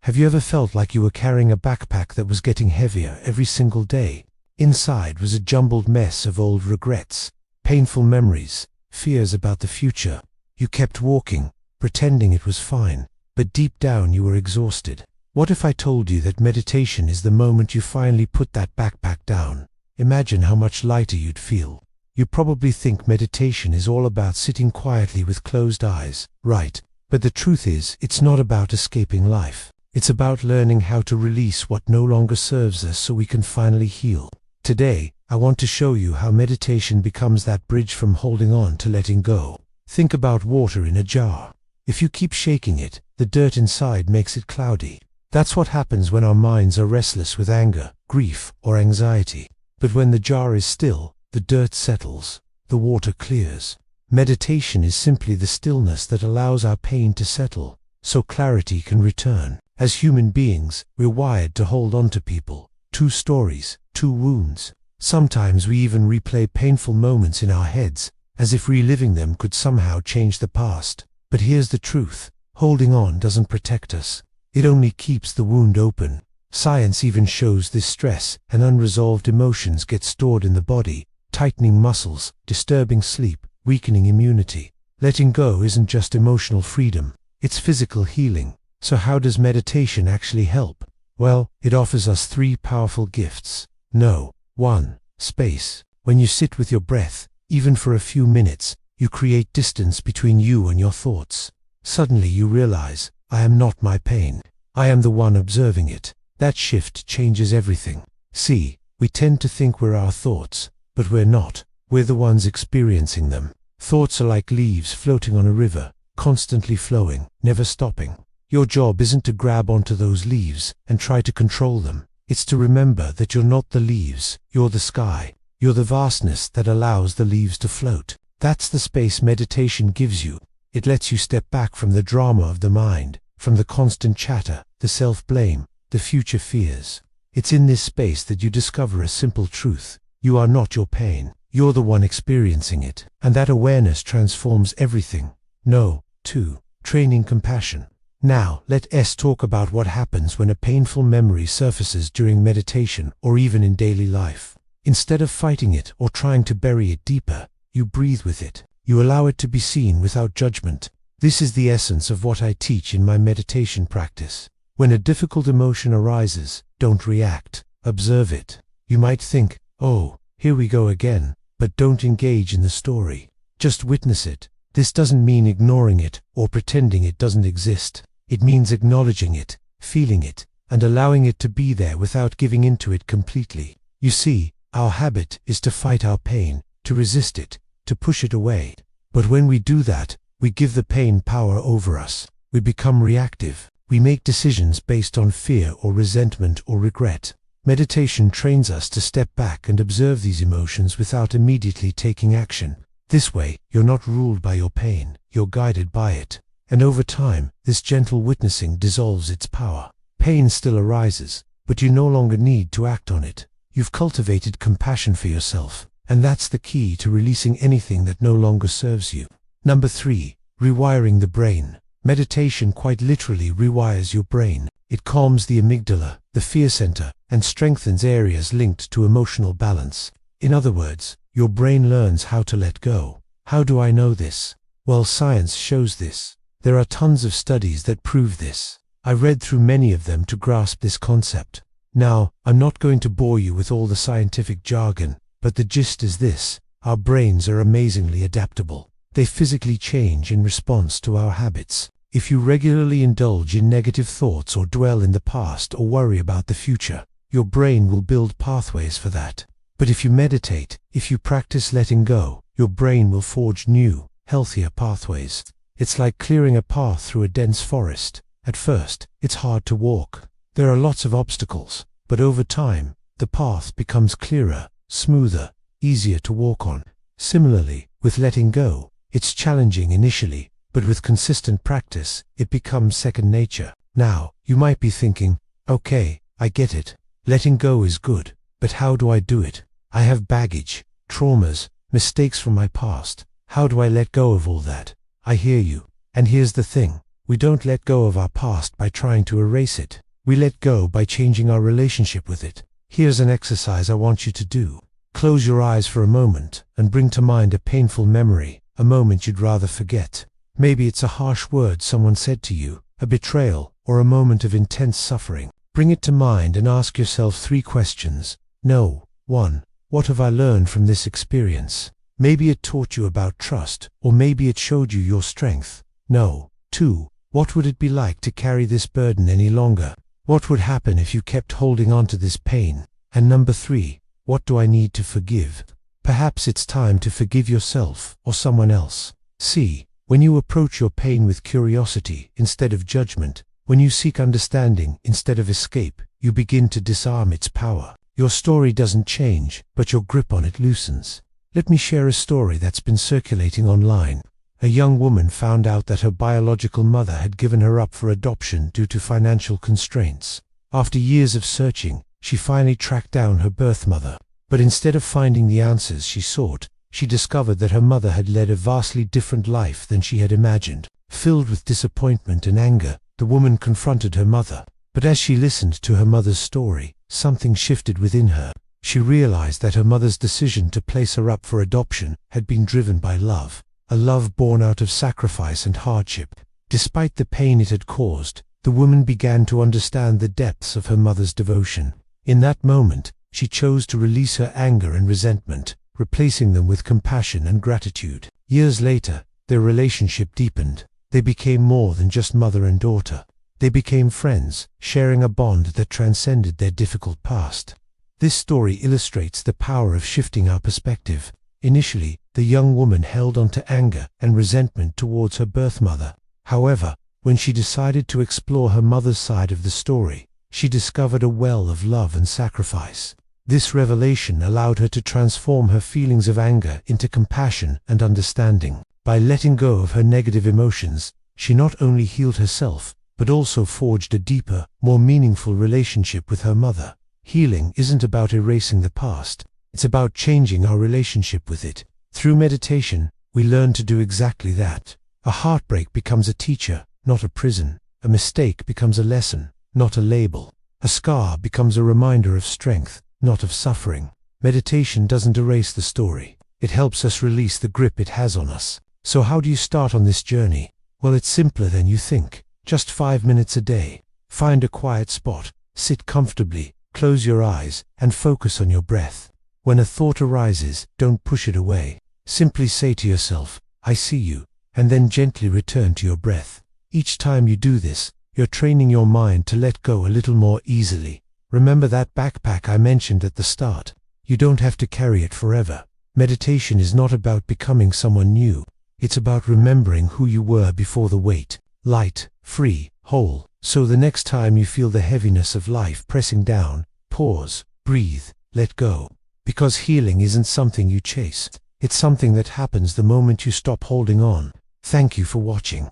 Have you ever felt like you were carrying a backpack that was getting heavier every single day? Inside was a jumbled mess of old regrets, painful memories, fears about the future. You kept walking, pretending it was fine, but deep down you were exhausted. What if I told you that meditation is the moment you finally put that backpack down? Imagine how much lighter you'd feel. You probably think meditation is all about sitting quietly with closed eyes, right? But the truth is, it's not about escaping life. It's about learning how to release what no longer serves us so we can finally heal. Today, I want to show you how meditation becomes that bridge from holding on to letting go. Think about water in a jar. If you keep shaking it, the dirt inside makes it cloudy. That's what happens when our minds are restless with anger, grief, or anxiety. But when the jar is still, the dirt settles, the water clears. Meditation is simply the stillness that allows our pain to settle, so clarity can return. As human beings, we're wired to hold on to people, two stories, two wounds. Sometimes we even replay painful moments in our heads, as if reliving them could somehow change the past. But here's the truth: holding on doesn't protect us. It only keeps the wound open. Science even shows this stress and unresolved emotions get stored in the body, tightening muscles, disturbing sleep, weakening immunity. Letting go isn't just emotional freedom, it's physical healing. So how does meditation actually help? Well, it offers us three powerful gifts. 1. Space. When you sit with your breath, even for a few minutes, you create distance between you and your thoughts. Suddenly you realize, I am not my pain. I am the one observing it. That shift changes everything. See, we tend to think we're our thoughts, but we're not. We're the ones experiencing them. Thoughts are like leaves floating on a river, constantly flowing, never stopping. Your job isn't to grab onto those leaves and try to control them. It's to remember that you're not the leaves, you're the sky. You're the vastness that allows the leaves to float. That's the space meditation gives you. It lets you step back from the drama of the mind, from the constant chatter, the self-blame, the future fears. It's in this space that you discover a simple truth. You are not your pain. You're the one experiencing it. And that awareness transforms everything. 2. Training compassion. Now, let's talk about what happens when a painful memory surfaces during meditation or even in daily life. Instead of fighting it or trying to bury it deeper, you breathe with it. You allow it to be seen without judgment. This is the essence of what I teach in my meditation practice. When a difficult emotion arises, don't react. Observe it. You might think, oh, here we go again, but don't engage in the story. Just witness it. This doesn't mean ignoring it or pretending it doesn't exist. It means acknowledging it, feeling it, and allowing it to be there without giving into it completely. You see, our habit is to fight our pain, to resist it, to push it away. But when we do that, we give the pain power over us. We become reactive. We make decisions based on fear or resentment or regret. Meditation trains us to step back and observe these emotions without immediately taking action. This way, you're not ruled by your pain, you're guided by it. And over time, this gentle witnessing dissolves its power. Pain still arises, but you no longer need to act on it. You've cultivated compassion for yourself, and that's the key to releasing anything that no longer serves you. 3. Rewiring the brain. Meditation quite literally rewires your brain. It calms the amygdala, the fear center, and strengthens areas linked to emotional balance. In other words, your brain learns how to let go. How do I know this? Well, science shows this. There are tons of studies that prove this. I read through many of them to grasp this concept. Now, I'm not going to bore you with all the scientific jargon, but the gist is this: our brains are amazingly adaptable. They physically change in response to our habits. If you regularly indulge in negative thoughts or dwell in the past or worry about the future, your brain will build pathways for that. But if you meditate, if you practice letting go, your brain will forge new, healthier pathways. It's like clearing a path through a dense forest. At first, it's hard to walk. There are lots of obstacles, but over time, the path becomes clearer, smoother, easier to walk on. Similarly, with letting go, it's challenging initially, but with consistent practice, it becomes second nature. Now, you might be thinking, okay, I get it. Letting go is good, but how do I do it? I have baggage, traumas, mistakes from my past. How do I let go of all that? I hear you. And here's the thing. We don't let go of our past by trying to erase it. We let go by changing our relationship with it. Here's an exercise I want you to do. Close your eyes for a moment and bring to mind a painful memory, a moment you'd rather forget. Maybe it's a harsh word someone said to you, a betrayal, or a moment of intense suffering. Bring it to mind and ask yourself 3 questions. No. 1. What have I learned from this experience? Maybe it taught you about trust, or maybe it showed you your strength. No. 2. What would it be like to carry this burden any longer? What would happen if you kept holding on to this pain? And number 3. What do I need to forgive? Perhaps it's time to forgive yourself or someone else. See, when you approach your pain with curiosity instead of judgment, when you seek understanding instead of escape, you begin to disarm its power. Your story doesn't change, but your grip on it loosens. Let me share a story that's been circulating online. A young woman found out that her biological mother had given her up for adoption due to financial constraints. After years of searching, she finally tracked down her birth mother. But instead of finding the answers she sought, she discovered that her mother had led a vastly different life than she had imagined. Filled with disappointment and anger, the woman confronted her mother. But as she listened to her mother's story, something shifted within her. She realized that her mother's decision to place her up for adoption had been driven by love, a love born out of sacrifice and hardship. Despite the pain it had caused, the woman began to understand the depths of her mother's devotion. In that moment, she chose to release her anger and resentment, replacing them with compassion and gratitude. Years later, their relationship deepened. They became more than just mother and daughter. They became friends, sharing a bond that transcended their difficult past. This story illustrates the power of shifting our perspective. Initially, the young woman held on to anger and resentment towards her birth mother. However, when she decided to explore her mother's side of the story, she discovered a well of love and sacrifice. This revelation allowed her to transform her feelings of anger into compassion and understanding. By letting go of her negative emotions, she not only healed herself, but also forged a deeper, more meaningful relationship with her mother. Healing isn't about erasing the past, it's about changing our relationship with it. Through meditation, we learn to do exactly that. A heartbreak becomes a teacher, not a prison. A mistake becomes a lesson, not a label. A scar becomes a reminder of strength, not of suffering. Meditation doesn't erase the story. It helps us release the grip it has on us. So how do you start on this journey? Well, it's simpler than you think. Just 5 minutes a day. Find a quiet spot, sit comfortably, close your eyes, and focus on your breath. When a thought arises, don't push it away. Simply say to yourself, I see you, and then gently return to your breath. Each time you do this, you're training your mind to let go a little more easily. Remember that backpack I mentioned at the start. You don't have to carry it forever. Meditation is not about becoming someone new. It's about remembering who you were before the weight. Light, free, whole. So the next time you feel the heaviness of life pressing down, pause, breathe, let go. Because healing isn't something you chase. It's something that happens the moment you stop holding on. Thank you for watching.